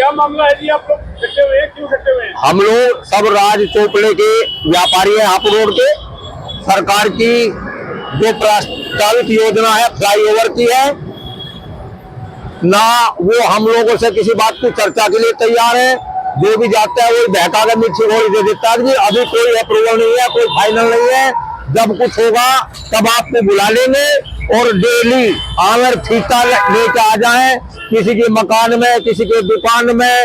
क्या मामला है जी? आप लोग इकट्ठे हुए हैं, क्यों इकट्ठे हुए हैं? हम लोग सब राज चोपड़े के व्यापारी हैं, हापुड़ रोड के। सरकार की जो प्रस्तावित योजना है फ्लाईओवर की है ना, वो हम लोगों से किसी बात की चर्चा के लिए तैयार है। जो भी जाता है वो बहका कर मिर्ची घोड़ी दे देता है। अभी कोई अप्रूवल नहीं है, कोई फाइनल नहीं है। जब कुछ होगा तब आपको बुला लेंगे और डेली आवर फीता लेके आ जाए। किसी के मकान में, किसी के दुकान में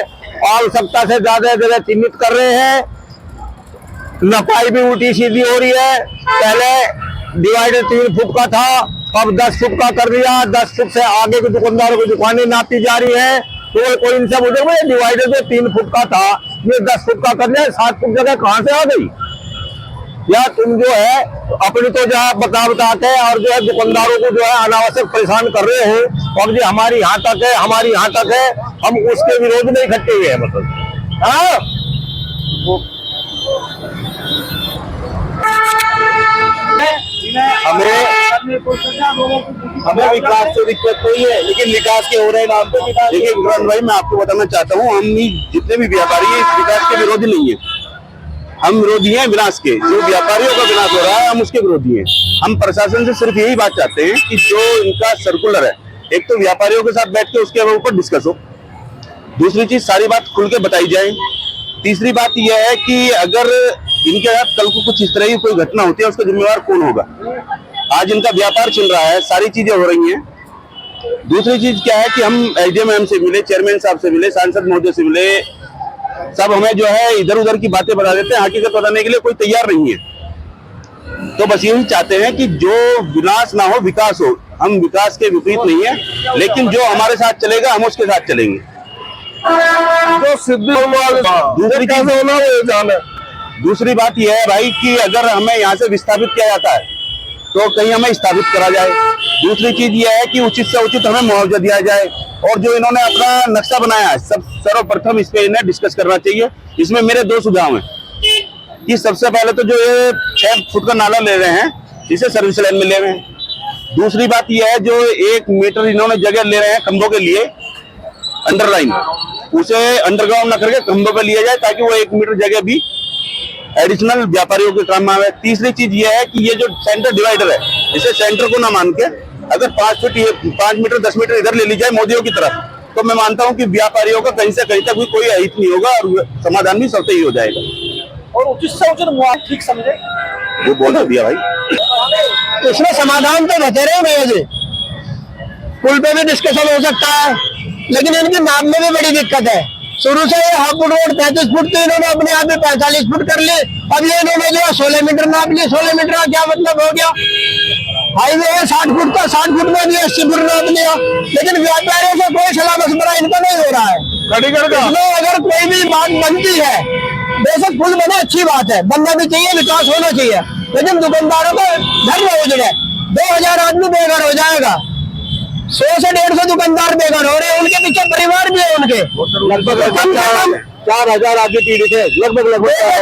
आवश्यकता से ज्यादा जगह चिन्हित कर रहे हैं। नपाई भी उल्टी सीधी हो रही है। पहले डिवाइडर 3 फुट का था, अब 10 फुट का कर दिया। 10 फुट से आगे के दुकानदारों की दुकानें नापी जा रही है। तो कोई इनसे बोले डिवाइडर जो 3 फुट का था ये 10 फुट का कर दिया, 7 फुट जगह कहां से आ गई? या तुम जो है अपनी तो जो है बता के और जो है दुकानदारों को जो है अनावश्यक परेशान कर रहे हो। और जो हमारी यहाँ तक है, हमारी यहाँ तक है, हम उसके विरोध में इकट्ठे हुए हैं। मतलब हाँ, हमें विकास से दिक्कत नहीं है, लेकिन विकास के हो रहे नाम पे विकास। देखिए विक्रांत भाई, मैं आपको बताना चाहता हूँ, हम जितने भी व्यापारी हैं इस विकास के विरोधी नहीं है। हम विरोधी हैं विनाश के। जो व्यापारियों का विनाश हो रहा है हम उसके विरोधी हैं। हम प्रशासन से सिर्फ यही बात चाहते हैं कि जो इनका सर्कुलर है, एक तो व्यापारियों के साथ बैठ के उसके ऊपर डिस्कस हो। दूसरी चीज, सारी बात खुल के बताई जाए। तीसरी बात यह है कि अगर इनके साथ कल को कुछ इस तरह की कोई घटना होती है उसका जिम्मेवार कौन होगा? आज इनका व्यापार चल रहा है, सारी चीजें हो रही हैं। दूसरी चीज क्या है कि हम एसडीएम से मिले, चेयरमैन साहब से मिले, सांसद महोदय से मिले, सब हमें जो है इधर उधर की बातें बता देते हैं। हकीकत बताने के लिए कोई तैयार नहीं है। तो बस यही चाहते हैं कि जो विनाश ना हो, विकास हो। हम विकास के विपरीत नहीं है, लेकिन जो हमारे साथ चलेगा हम उसके साथ चलेंगे। दूसरी बात यह है भाई कि अगर हमें यहाँ से विस्थापित किया जाता है तो कहीं हमें स्थापित करा जाए। दूसरी चीज यह है कि उचित से उचित हमें मुआवजा दिया जाए। और जो इन्होंने अपना नक्शा बनाया है, सब सर्वप्रथम इस पे इन्हें डिस्कस करना चाहिए। इसमें मेरे 2 सुझाव हैं कि सबसे पहले तो जो ये 6 फुट का नाला ले रहे हैं, इसे सर्विस लाइन में ले रहे हैं। दूसरी बात यह है, जो 1 मीटर इन्होंने जगह ले रहे हैं खंभों के लिए अंडरलाइन, उसे अंडरग्राउंड न करके खंभों पे लिया जाए ताकि वो 1 मीटर जगह भी एडिशनल व्यापारियों के काम में आवे। तीसरी चीज ये है कि ये जो सेंटर डिवाइडर है, इसे सेंटर को ना मान के अगर 5 मीटर 10 मीटर इधर ले ली जाए मोदियों की तरफ, तो मैं मानता हूं कि व्यापारियों का कहीं से कहीं तक भी कोई अहित नहीं होगा और समाधान भी सबसे ही हो जाएगा। और उचित से उचित मुआवजा ठीक समझे, वो बोल दिया भाई। इसमें समाधान तो रहते रहे भैया जी। पुल पे भी डिस्कशन हो सकता है, लेकिन इनके नाम में भी बड़ी दिक्कत है। शुरू से ये हापुड़ रोड 35 फुट तो इन्होंने अपने आप में 45 फुट कर ली। अब ये इन्होंने जो 16 मीटर नाप लिए। 16 मीटर का क्या मतलब हो गया? हाईवे है 60 फुट का, 60 फुट में भी 80 फुट नाप लिया। लेकिन व्यापारियों से कोई सलाह मशवरा इनका नहीं हो रहा है। इसमें अगर कोई भी बात बनती है, बेशक पुल बने अच्छी बात है, बनना भी चाहिए, विकास होना चाहिए, लेकिन दुकानदारों को धर्म हो जाए। 2000 आदमी बेघर हो जाएगा, 100 से 150 दुकानदार बेघर हो रहे हैं, उनके पीछे परिवार भी है उनके। लगभग 4000 आदमी पीड़ित है। लगभग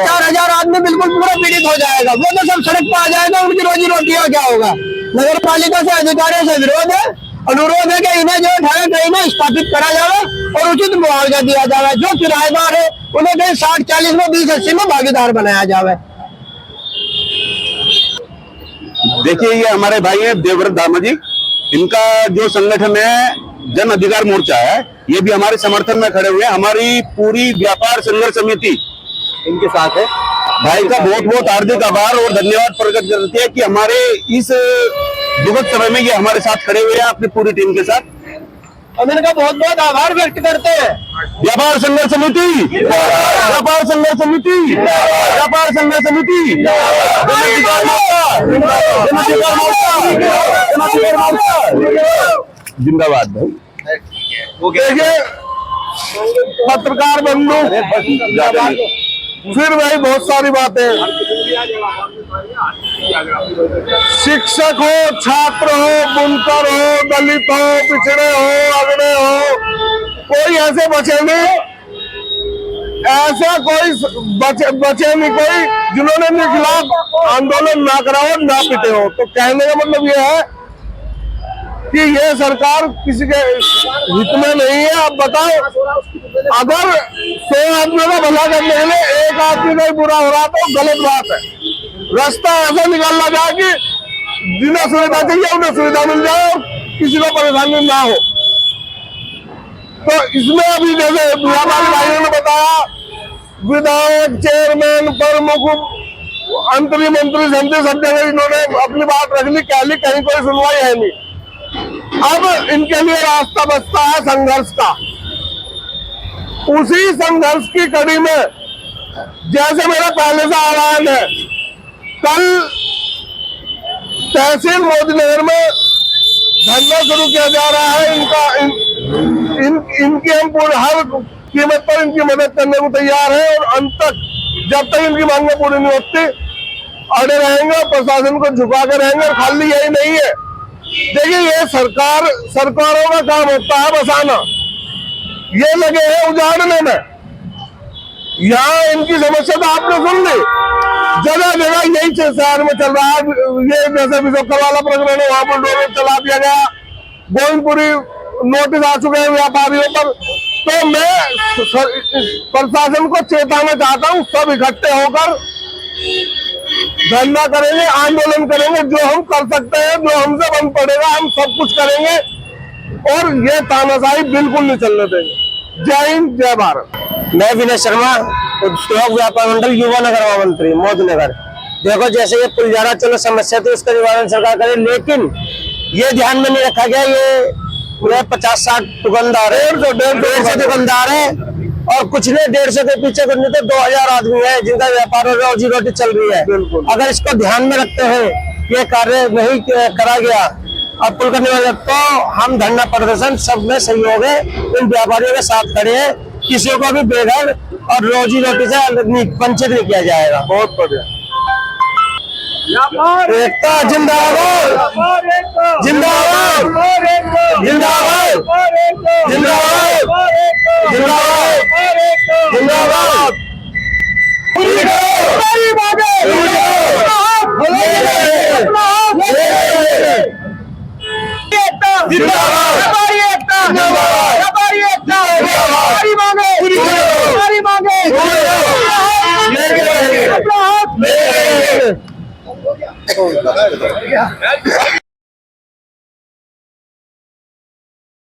4000 आदमी बिल्कुल पूरा पीड़ित हो जाएगा। वो तो सब सड़क पर आ जाएगा, उनकी रोजी रोटियां क्या होगा? नगर पालिका से अधिकारियों से विरोध है, अनुरोध है कि इन्हें जो है कहीं ना स्थापित करा जाए और उचित मुआवजा दिया जाए। जो किराएदार है उन्हें कहीं 60-40 में 20-80 में भागीदार बनाया जाए। देखिए, ये हमारे भाई हैं देवव्रत दामा जी। इनका जो संगठन है जन अधिकार मोर्चा है, ये भी हमारे समर्थन में खड़े हुए हैं। हमारी पूरी व्यापार संघर्ष समिति इनके साथ है। भाई का बहुत बहुत हार्दिक आभार और धन्यवाद प्रकट करते हैं कि हमारे इस दुखद समय में ये हमारे साथ खड़े हुए हैं अपनी पूरी टीम के साथ। हम इनका बहुत बहुत आभार व्यक्त करते हैं। व्यापार संघर्ष समिति, व्यापार संघर्ष समिति, व्यापार संघर्ष समिति, जिंदाबाद भाई। पत्रकार बंधु, फिर भाई बहुत सारी बातें, शिक्षक हो, छात्र हो, बुनकर हो, दलित हो, पिछड़े हो, अगड़े हो, कोई ऐसे बचे नहीं, ऐसा कोई बचे नहीं कोई जिन्होंने इनके खिलाफ आंदोलन ना करा हो, ना पिटे हो। तो कहने का मतलब यह है कि ये सरकार किसी के हित में नहीं है। आप बताओ, अगर 100 आदमियों का भला करने के लिए एक आदमी का ही बुरा हो रहा तो गलत बात है। रास्ता ऐसा निकालना जाए कि जिन्हें सुविधा चाहिए उन्हें सुविधा मिल जाए और किसी को परेशानी ना हो। तो इसमें अभी जैसे व्यापारी भाइयों ने बताया, विधायक, चेयरमैन, प्रमुख, अंतरिम मंत्री, समिति, सब जगह इन्होंने अपनी बात रख ली, कह ली, कहीं कोई सुनवाई है नहीं। अब इनके लिए रास्ता बचता है संघर्ष का। उसी संघर्ष की कड़ी में जैसे मेरा पहले से ऐलान है, कल तहसील मोदीनगर में धरना शुरू किया जा रहा है। इनकी हम पूरी हर कीमत पर इनकी मदद करने को तैयार है और अंत तक जब तक इनकी मांगें पूरी नहीं होती अड़े रहेंगे, प्रशासन को झुका कर रहेंगे। और खाली यही नहीं है, देखिए ये सरकारों का काम होता है बसाना, ये लगे हैं उजाड़ने में। यहाँ इनकी समस्या तो आपने सुन ली, जगह जगह यही शहर में चल रहा है। ये जैसे विजोकर वाला प्रकरण है, वहां पर डोर चला दिया गया, गोविंदपुरी नोटिस आ चुके हैं व्यापारियों पर। तो मैं प्रशासन को चेताना चाहता हूँ, सब इकट्ठे होकर धरना करेंगे, आंदोलन करेंगे, जो हम कर सकते हैं, जो हमसे बन पड़ेगा हम सब कुछ करेंगे और ये तानाशाही बिल्कुल नहीं चलने देंगे। जय हिंद, जय भारत। मैं विनय शर्मा, उद्योग व्यापार मंडल युवा नगर महामंत्री मोदीनगर। देखो, जैसे ये पुल जा रहा, चलो समस्या तो उसका निवारण सरकार करे, लेकिन ये ध्यान में नहीं रखा गया। ये 50-60 दुकानदार है, 150 दुकानदार है और कुछ नहीं, 150 के पीछे कुछ नहीं तो 2000 आदमी है जिनका व्यापार और रोजी रोटी चल रही है। अगर इसको ध्यान में रखते हुए ये कार्य नहीं करा गया और पुल करने वाले, तो हम धरना प्रदर्शन सब में सहयोग है, इन व्यापारियों के साथ खड़े हैं। किसी को भी बेघर और रोजी रोटी से वंचित नहीं किया जाएगा। बहुत बढ़िया। एकता जिंदाबाद, जिंदाबाद, जिंदाबाद, जिंदाबाद, जिंदाबाद, जिंदाबाद। हो गया।